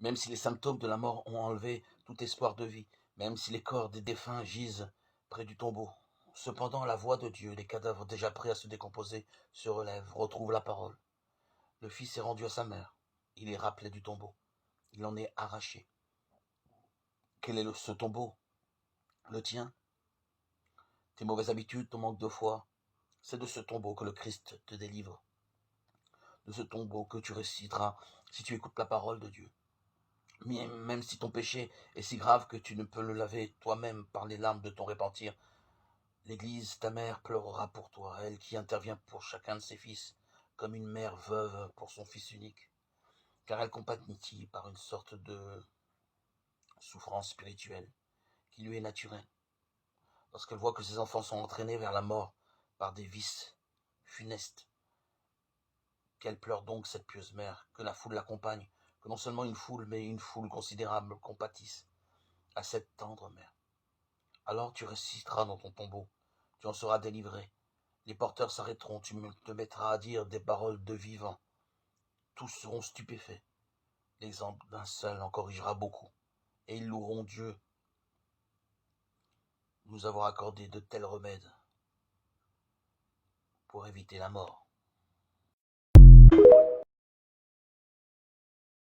même si les symptômes de la mort ont enlevé tout espoir de vie, même si les corps des défunts gisent près du tombeau. Cependant, la voix de Dieu, les cadavres déjà prêts à se décomposer, se relèvent, retrouvent la parole. Le fils est rendu à sa mère. Il est rappelé du tombeau. Il en est arraché. Quel est ce tombeau? Le tien? Tes mauvaises habitudes, ton manque de foi? C'est de ce tombeau que le Christ te délivre. De ce tombeau que tu réciteras si tu écoutes la parole de Dieu. Même si ton péché est si grave que tu ne peux le laver toi-même par les larmes de ton repentir, l'Église, ta mère, pleurera pour toi, elle qui intervient pour chacun de ses fils, comme une mère veuve pour son fils unique, car elle compatit par une sorte de souffrance spirituelle qui lui est naturelle. Lorsqu'elle voit que ses enfants sont entraînés vers la mort par des vices funestes, qu'elle pleure donc cette pieuse mère, que la foule l'accompagne, que non seulement une foule, mais une foule considérable compatisse à cette tendre mère. Alors tu réciteras dans ton tombeau, tu en seras délivré. Les porteurs s'arrêteront, tu te mettras à dire des paroles de vivant. Tous seront stupéfaits. L'exemple d'un seul en corrigera beaucoup, et ils loueront Dieu de nous avoir accordé de tels remèdes pour éviter la mort.